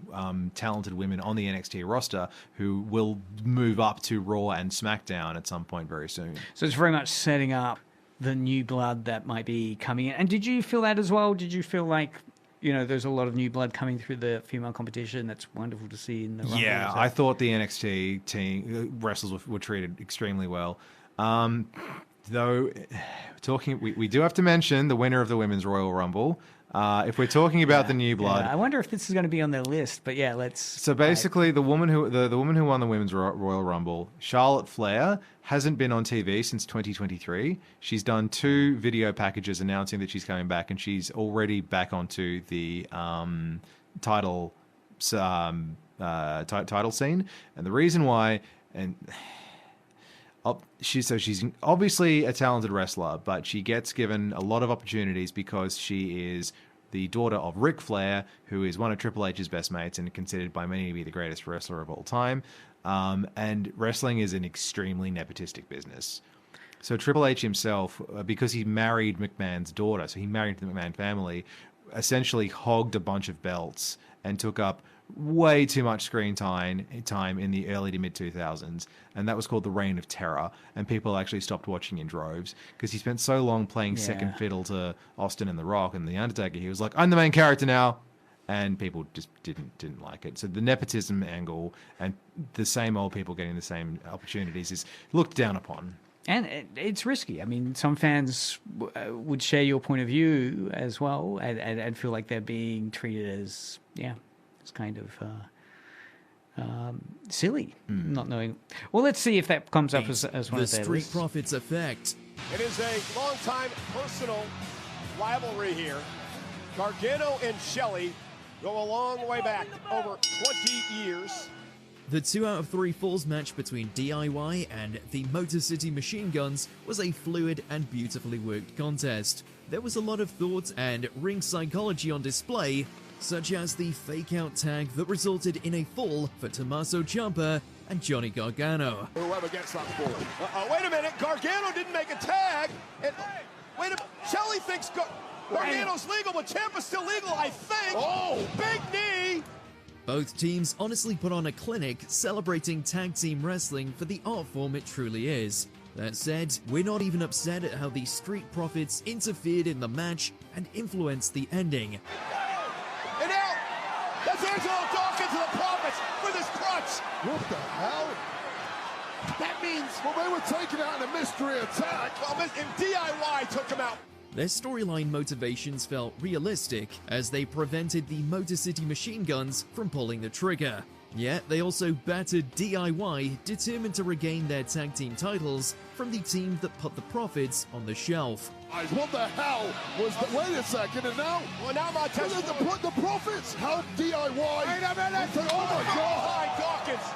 talented women on the NXT roster who will move up to Raw and SmackDown at some point very soon. So it's very much setting up the new blood that might be coming in. And did you feel that as well? Did you feel like, there's a lot of new blood coming through the female competition? That's wonderful to see in the Rumble. Yeah, I thought the NXT team wrestlers were treated extremely well. Though, we do have to mention the winner of the Women's Royal Rumble. If we're talking about the new blood, I wonder if this is going to be on their list. But yeah, let's. So basically, the woman who won the Women's Royal Rumble, Charlotte Flair, hasn't been on TV since 2023. She's done 2 video packages announcing that she's coming back, and she's already back onto the title scene. And the reason why, she's obviously a talented wrestler, but she gets given a lot of opportunities because she is the daughter of Ric Flair, who is one of Triple H's best mates and considered by many to be the greatest wrestler of all time. And wrestling is an extremely nepotistic business. So Triple H himself, because he married McMahon's daughter, so he married the McMahon family, essentially hogged a bunch of belts and took up way too much screen time in the early to mid-2000s, and that was called the Reign of Terror, and people actually stopped watching in droves because he spent so long playing second fiddle to Austin and The Rock and The Undertaker. He was like, I'm the main character now, and people just didn't like it. So the nepotism angle and the same old people getting the same opportunities is looked down upon. And it's risky. I mean, some fans would share your point of view as well and feel like they're being treated as, it's kind of silly, not knowing. Well, let's see if that comes up as one of their lists. The Street Profits effect. It is a long-time personal rivalry here. Gargano and Shelley go a long way back, over 20 years. The 2 out of 3 Falls match between DIY and the Motor City Machine Guns was a fluid and beautifully worked contest. There was a lot of thought and ring psychology on display, such as the fake-out tag that resulted in a fall for Tommaso Ciampa and Johnny Gargano. Whoever gets that fall. Wait a minute, Gargano didn't make a tag. And wait a minute, Shelley thinks Gargano's legal, but Ciampa's still legal, I think. Oh, big knee. Both teams honestly put on a clinic celebrating tag team wrestling for the art form it truly is. That said, we're not even upset at how the Street Profits interfered in the match and influenced the ending. And now, that's Angelo Dawkins to the Profits with his crutch. What the hell? That means, they were taken out in a mystery attack. Well, and DIY took him out. Their storyline motivations felt realistic as they prevented the Motor City Machine Guns from pulling the trigger. Yet they also battered DIY, determined to regain their tag team titles from the team that put the Profits on the shelf. What the hell was the... Wait a second, and now... Well, now Montez... The Profits help DIY... Wait a minute! Oh, my God! Dawkins!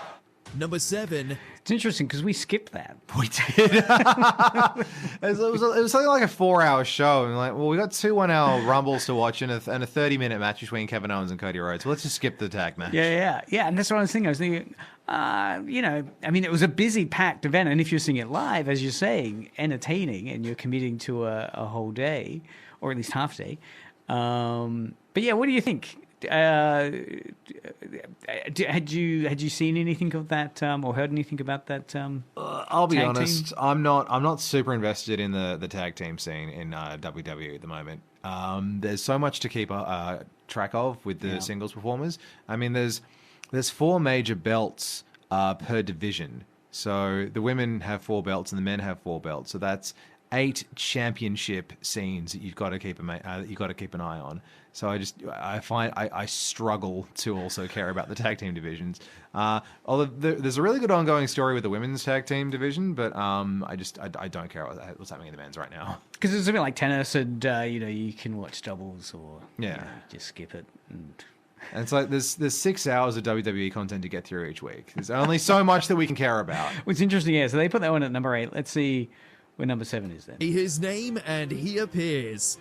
Number 7. It's interesting because we skipped that. We did. it was something like a 4-hour show. And like, well, we got 2 1-hour Rumbles to watch and a 30-minute match between Kevin Owens and Cody Rhodes. So let's just skip the tag match. Yeah. And that's what I was thinking. I mean, it was a busy, packed event. And if you're seeing it live, as you're saying, entertaining, and you're committing to a whole day, or at least half day. But yeah, what do you think? Had you seen anything of that or heard anything about that? I'll be honest, I'm not super invested in the tag team scene in WWE at the moment. There's so much to keep track of with the singles performers. I mean, there's 4 major belts per division. So the women have 4 belts and the men have 4 belts. So that's 8 championship scenes that you've got to keep an eye on. So I struggle to also care about the tag team divisions. Although there's a really good ongoing story with the women's tag team division, but I don't care what's happening in the men's right now. Because it's a bit like tennis, and you can watch doubles or just skip it. And And it's like there's 6 hours of WWE content to get through each week. There's only so much that we can care about. What's interesting, yeah, so they put that one at number 8. Let's see where number 7 is then. His name and he appears.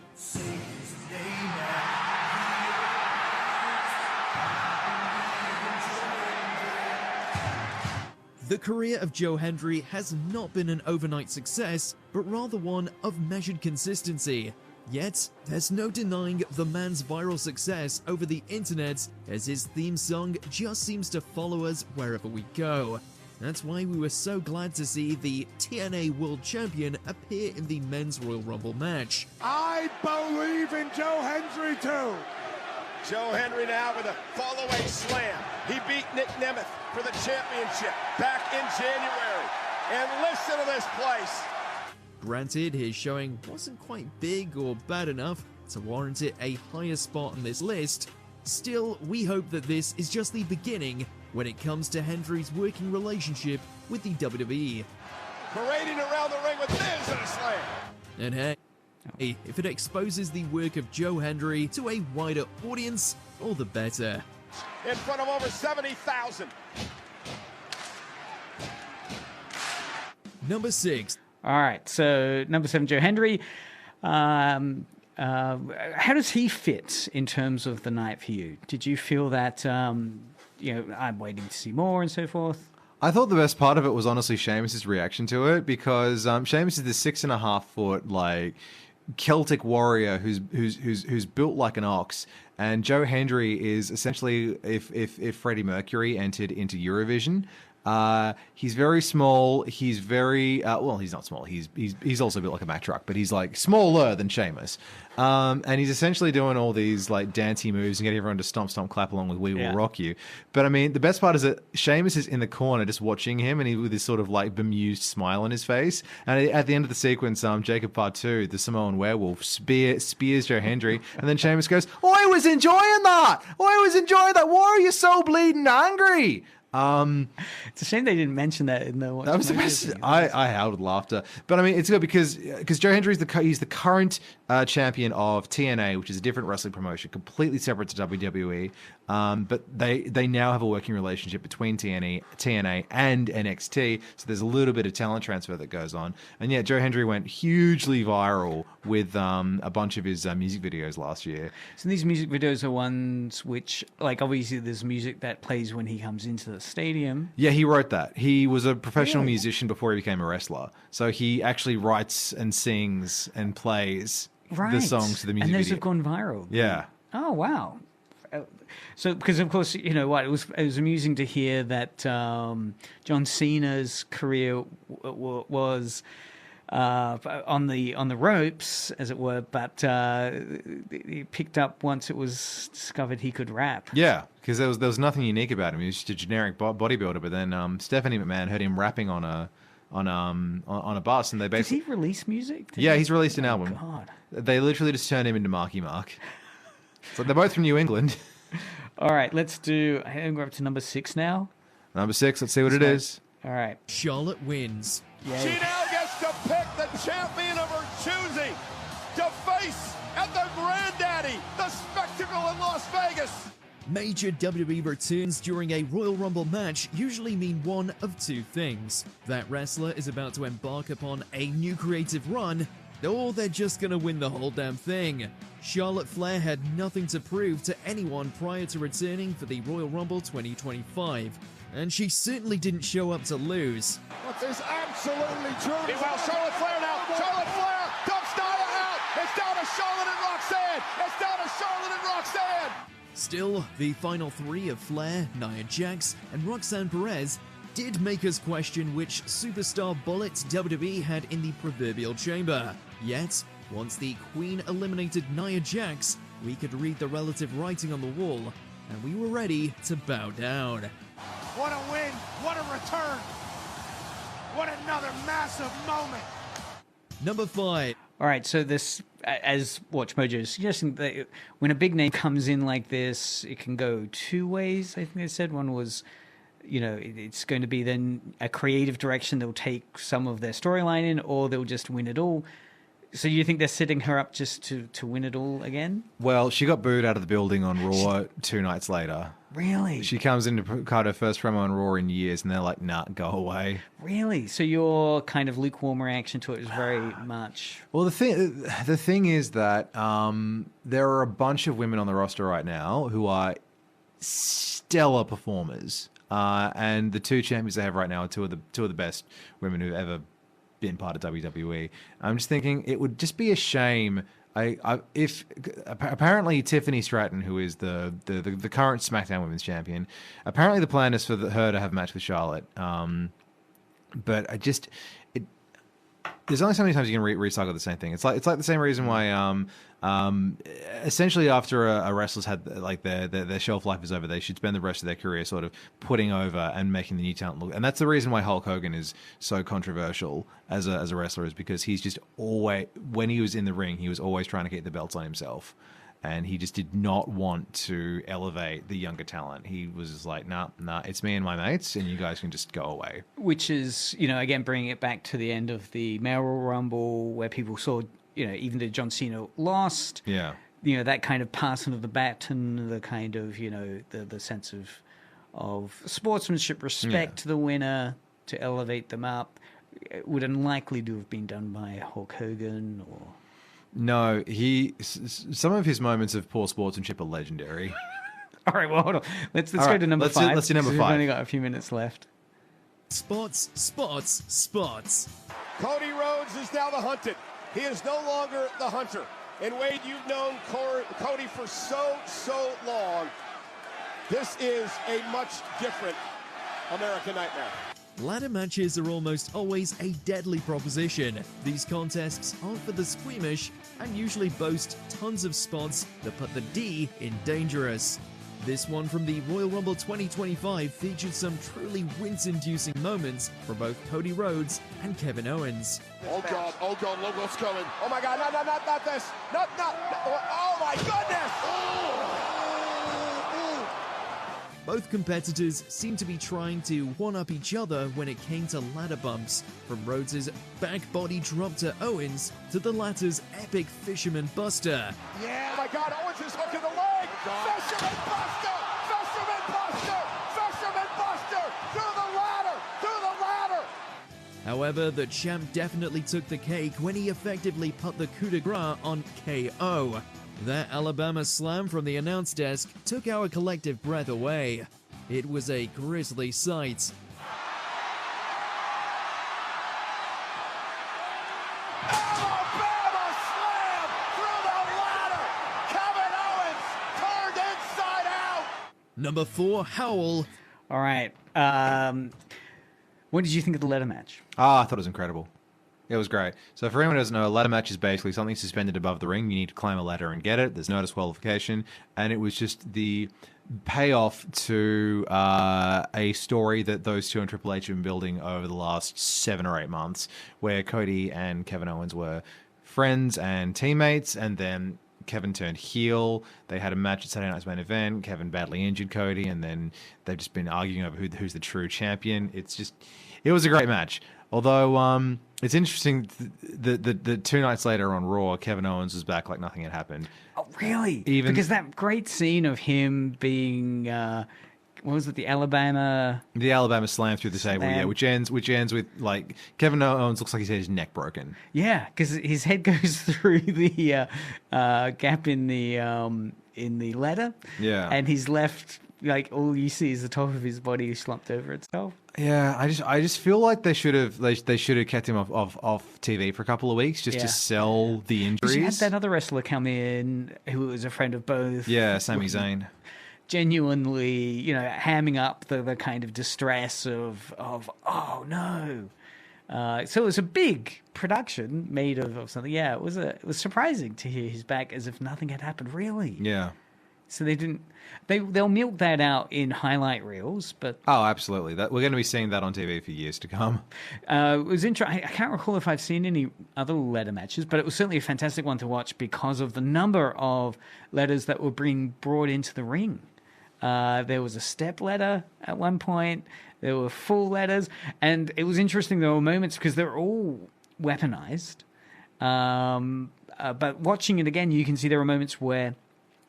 The career of Joe Hendry has not been an overnight success, but rather one of measured consistency. Yet, there's no denying the man's viral success over the internet, as his theme song just seems to follow us wherever we go. That's why we were so glad to see the TNA World Champion appear in the Men's Royal Rumble match. I believe in Joe Hendry too. Joe Hendry now with a fall-away slam. He beat Nick Nemeth for the championship back in January. And listen to this place. Granted, his showing wasn't quite big or bad enough to warrant it a higher spot on this list. Still, we hope that this is just the beginning when it comes to Hendry's working relationship with the WWE. Parading around the ring with Miz and a slam. And hey, if it exposes the work of Joe Hendry to a wider audience, all the better. In front of over 70,000. Number 6. All right, so number 7, Joe Hendry. How does he fit in terms of the night for you? Did you feel that, I'm waiting to see more and so forth? I thought the best part of it was honestly Sheamus's reaction to it, because Sheamus is this 6.5 foot like Celtic warrior who's built like an ox, and Joe Hendry is essentially if Freddie Mercury entered into Eurovision. He's very small. He's very well. He's not small. He's also built like a Mack truck, but he's like smaller than Sheamus. And he's essentially doing all these like dancey moves and getting everyone to stomp, clap along with "We Will Rock You." But I mean, the best part is that Sheamus is in the corner just watching him, and he with this sort of like bemused smile on his face. And at the end of the sequence, Jacob Partu, the Samoan werewolf, spears Joe Hendry, and then Sheamus goes, "I was enjoying that. I was enjoying that. Why are you so bleeding angry?" It's a shame they didn't mention that in the Watch That was the Mojo best. thing. I howled with laughter. But I mean, it's good because Joe Hendry is he's the current champion of TNA, which is a different wrestling promotion, completely separate to WWE. But they now have a working relationship between TNA and NXT. So there's a little bit of talent transfer that goes on. And yeah, Joe Hendry went hugely viral with a bunch of his music videos last year. So these music videos are ones which, like, obviously there's music that plays when he comes into the stadium. Yeah, he wrote that. He was a professional musician before he became a wrestler. So he actually writes and sings and plays the songs to the music and those video. have gone viral. Yeah. Oh, wow. So, because of course, you know what, it was amusing to hear that John Cena's career was on the ropes, as it were, but he picked up once it was discovered he could rap. Yeah, because there was nothing unique about him. He was just a generic bodybuilder. But then Stephanie McMahon heard him rapping on a bus, and they basically Did he release music? he's released an album. God. They literally just turned him into Marky Mark. So they're both from New England. All right, let's do. I think we're up to number 6 now. Number 6. Let's see what it is. All right. Charlotte wins. She now gets to pick the champion of her choosing to face at the Granddaddy, the spectacle in Las Vegas. Major WWE returns during a Royal Rumble match usually mean one of two things. That wrestler is about to embark upon a new creative run, or they're just gonna win the whole damn thing. Charlotte Flair had nothing to prove to anyone prior to returning for the Royal Rumble 2025, and she certainly didn't show up to lose. What is absolutely true. Meanwhile, Charlotte Flair now. Charlotte Flair dumps Nia out. It's down to Charlotte and Roxanne. It's down to Charlotte and Roxanne. Still, the final three of Flair, Nia Jax, and Roxanne Perez did make us question which superstar bullet WWE had in the proverbial chamber. Yet, once the Queen eliminated Nia Jax, we could read the relative writing on the wall, and we were ready to bow down. What a win. What a return. What another massive moment. Number 5. All right, so this, as Watch Mojo is suggesting, that when a big name comes in like this, it can go two ways, I think they said. One was, you know, it's going to be then a creative direction. They'll take some of their storyline in, or they'll just win it all. So you think they're setting her up just to win it all again? Well, she got booed out of the building on Raw 2 nights later. Really? She comes in to cut her first promo on Raw in years, and they're like, nah, go away. Really? So your kind of lukewarm reaction to it is very much... Well, the thing is that there are a bunch of women on the roster right now who are stellar performers. And the 2 champions they have right now are two of the best women who've ever been part of WWE. I'm just thinking it would just be a shame if apparently Tiffany Stratton, who is the current SmackDown Women's Champion, apparently the plan is for her to have a match with Charlotte. But there's only so many times you can recycle the same thing. It's like the same reason why essentially after a wrestler's had like their shelf life is over, they should spend the rest of their career sort of putting over and making the new talent look. And that's the reason why Hulk Hogan is so controversial as a wrestler, is because he's just always, when he was in the ring, he was always trying to get the belts on himself. And he just did not want to elevate the younger talent. He was just like, nah, it's me and my mates, and you guys can just go away. Which is, again, bringing it back to the end of the Royal Rumble, where people saw, even though John Cena lost, yeah, that kind of passing of the baton, the kind of, the sense of sportsmanship, respect to the winner, to elevate them up, it would unlikely to have been done by Hulk Hogan or... No, some of his moments of poor sportsmanship are legendary. All right, well, hold on. Let's go to number 5. Let's do number 5. We've only got a few minutes left. Spots. Cody Rhodes is now the hunted. He is no longer the hunter. And Wade, you've known Cody for so long. This is a much different American Nightmare. Ladder matches are almost always a deadly proposition. These contests aren't for the squeamish and usually boast tons of spots that put the D in dangerous. This one from the Royal Rumble 2025 featured some truly wince-inducing moments for both Cody Rhodes and Kevin Owens. Oh God, look what's coming. Oh my God, not this. Not, oh my goodness! Both competitors seem to be trying to one-up each other when it came to ladder bumps, from Rhodes' back body drop to Owens to the latter's epic Fisherman Buster. Yeah, oh my God, Owens is hooking the leg! Fisherman Buster! Fisherman Buster! Fisherman Buster! Through the ladder! However, the champ definitely took the cake when he effectively put the coup de grace on KO. That Alabama slam from the announce desk took our collective breath away. It was a grisly sight. Alabama slam through the ladder! Kevin Owens turned inside out! Number 4, Howl. All right. What did you think of the ladder match? I thought it was incredible. It was great. So for anyone who doesn't know, a ladder match is basically something suspended above the ring. You need to climb a ladder and get it. There's no disqualification. And it was just the payoff to a story that those two and Triple H have been building over the last 7 or 8 months, where Cody and Kevin Owens were friends and teammates, and then Kevin turned heel. They had a match at Saturday Night's Main Event. Kevin badly injured Cody, and then they've just been arguing over who's the true champion. It was a great match. Although it's interesting, the 2 nights later on Raw, Kevin Owens was back like nothing had happened. Oh, really? Because that great scene of him being, what was it, the Alabama slam through the table, yeah, which ends with like Kevin Owens looks like he's had his neck broken. Yeah, because his head goes through the gap in the ladder. Yeah, and he's left. Like all you see is the top of his body slumped over itself. Yeah, I just feel like they should have kept him off TV for a couple of weeks just to sell the injuries. You had that other wrestler come in who was a friend of both. Yeah, Sami Zayn. Genuinely, hamming up the kind of distress of oh no. So it was a big production made of something. Yeah, it was surprising to hear he's back as if nothing had happened. Really. Yeah. So they'll milk that out in highlight reels, but... Oh, absolutely. We're going to be seeing that on TV for years to come. It was interesting. I can't recall if I've seen any other ladder matches, but it was certainly a fantastic one to watch because of the number of ladders that were being brought into the ring. There was a step ladder at one point. There were full ladders. And it was interesting. There were moments because they were all weaponized. But watching it again, you can see there are moments where,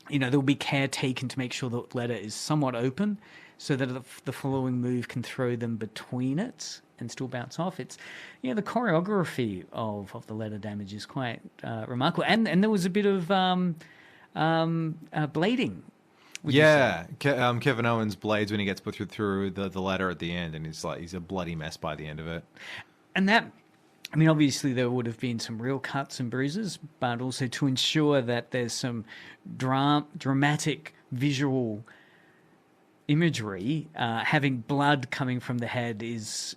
there will be care taken to make sure the ladder is somewhat open so that the following move can throw them between it and still bounce off. It's, the choreography of the ladder damage is quite remarkable. And there was a bit of blading. Yeah, Kevin Owens blades when he gets put through the ladder at the end, and he's a bloody mess by the end of it. And that, obviously there would have been some real cuts and bruises, but also to ensure that there's some dramatic visual imagery, having blood coming from the head is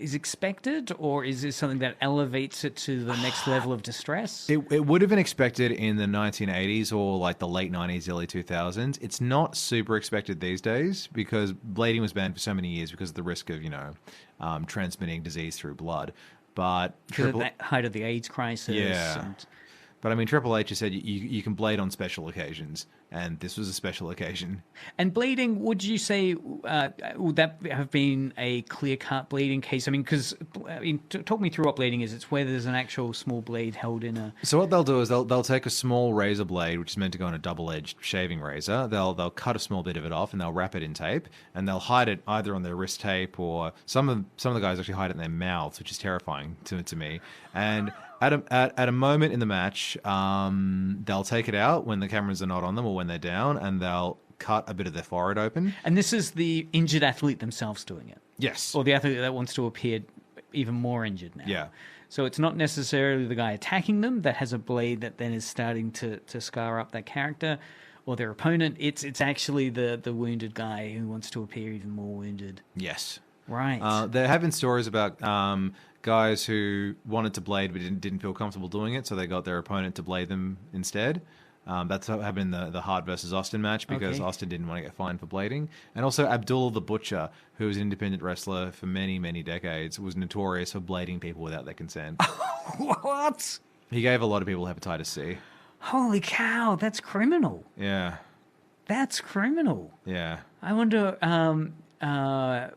expected, or is this something that elevates it to the next level of distress? It would have been expected in the 1980s or like the late 90s, early 2000s. It's not super expected these days because blading was banned for so many years because of the risk of, transmitting disease through blood. But at the height of the AIDS crisis. Yeah. But Triple H has said you can blade on special occasions, and this was a special occasion. And bleeding, would you say, would that have been a clear-cut bleeding case? Because talk me through what bleeding is. It's where there's an actual small blade held in a... So what they'll do is they'll take a small razor blade, which is meant to go on a double-edged shaving razor. They'll cut a small bit of it off, and they'll wrap it in tape, and they'll hide it either on their wrist tape, or some of the guys actually hide it in their mouths, which is terrifying to me. And at a moment in the match, they'll take it out when the cameras are not on them or when they're down, and they'll cut a bit of their forehead open. And this is the injured athlete themselves doing it? Yes. Or the athlete that wants to appear even more injured now? Yeah. So it's not necessarily the guy attacking them that has a blade that then is starting to scar up that character or their opponent. It's actually the wounded guy who wants to appear even more wounded. Yes. Right. There have been stories about guys who wanted to blade but didn't feel comfortable doing it, so they got their opponent to blade them instead. That's what happened in the Hart versus Austin match because Austin didn't want to get fined for blading. And also Abdullah the Butcher, who was an independent wrestler for many, many decades, was notorious for blading people without their consent. What? He gave a lot of people hepatitis C. Holy cow, that's criminal. Yeah. That's criminal. Yeah. I wonder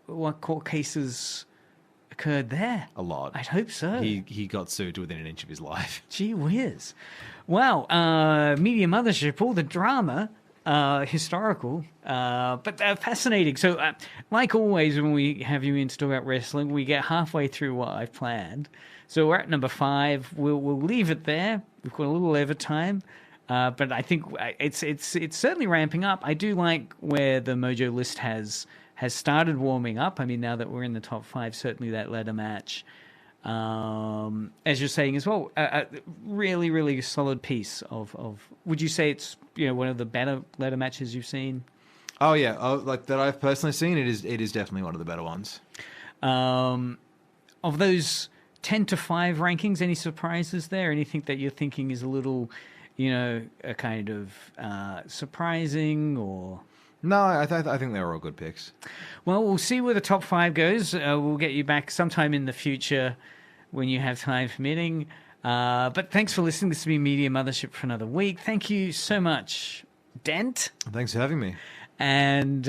what court cases occurred there. A lot. I'd hope so. He got sued to within an inch of his life. Gee whiz. Wow. Media Mothership, all the drama, historical, but fascinating. So, like always, when we have you in to talk about wrestling, we get halfway through what I've planned. So we're at number 5. We'll leave it there. We've got a little overtime. But I think it's certainly ramping up. I do like where the Mojo list has started warming up. Now that we're in the top 5, certainly that ladder match, as you're saying as well, a really, really solid piece of. Would you say it's one of the better ladder matches you've seen? Oh yeah, like that I've personally seen. It is definitely one of the better ones. Of those 10 to 5 rankings, any surprises there? Anything that you're thinking is a little, a kind of surprising or? No, I think they were all good picks. Well, we'll see where the top 5 goes. We'll get you back sometime in the future when you have time permitting. But thanks for listening. This has been Media Mothership for another week. Thank you so much, Dent. Thanks for having me. And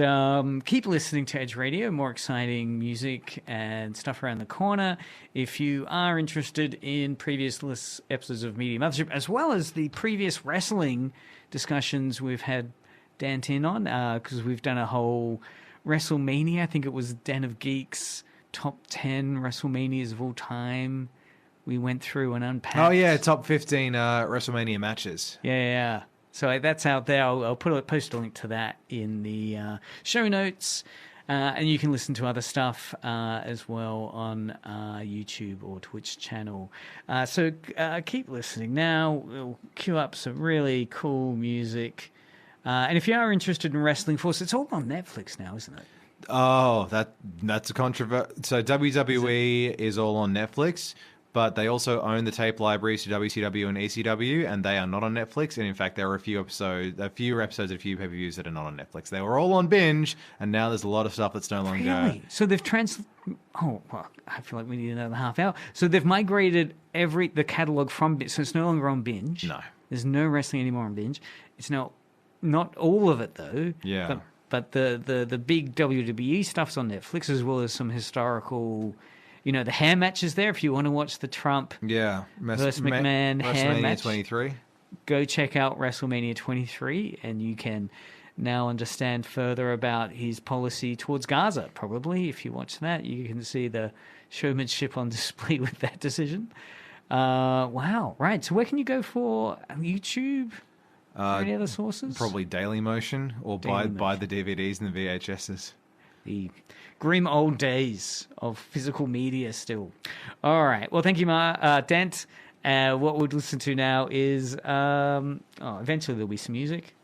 keep listening to Edge Radio, more exciting music and stuff around the corner. If you are interested in previous episodes of Media Mothership, as well as the previous wrestling discussions we've had Dent in on, because we've done a whole WrestleMania. I think it was Den of Geeks top 10 WrestleManias of all time. We went through and unpacked. Oh yeah, top 15 WrestleMania matches. Yeah. So that's out there. I'll post a link to that in the show notes, and you can listen to other stuff as well on YouTube or Twitch channel. So keep listening. Now we'll cue up some really cool music. And if you are interested in Wrestling Force, it's all on Netflix now, isn't it? Oh, that's a controversy. So WWE is all on Netflix, but they also own the tape libraries to WCW and ECW, and they are not on Netflix. And in fact, there are a few episodes of a few pay-per-views that are not on Netflix. They were all on binge, and now there's a lot of stuff that's no longer. Really? So they've Oh, well, I feel like we need another half hour. So they've migrated the catalog from binge, so it's no longer on binge. No, there's no wrestling anymore on binge. It's now not all of it though. Yeah. But the big WWE stuff's on Netflix, as well as some historical, the hair match is there. If you want to watch the Trump versus McMahon hair WrestleMania match, 23. Go check out WrestleMania 23, and you can now understand further about his policy towards Gaza. Probably, if you watch that, you can see the showmanship on display with that decision. Wow, right. So where can you go for YouTube? Any other sources? Probably Dailymotion, or buy the DVDs and the VHSs. The grim old days of physical media still. All right. Well, thank you, Dent. What we'll listen to now is... eventually there'll be some music.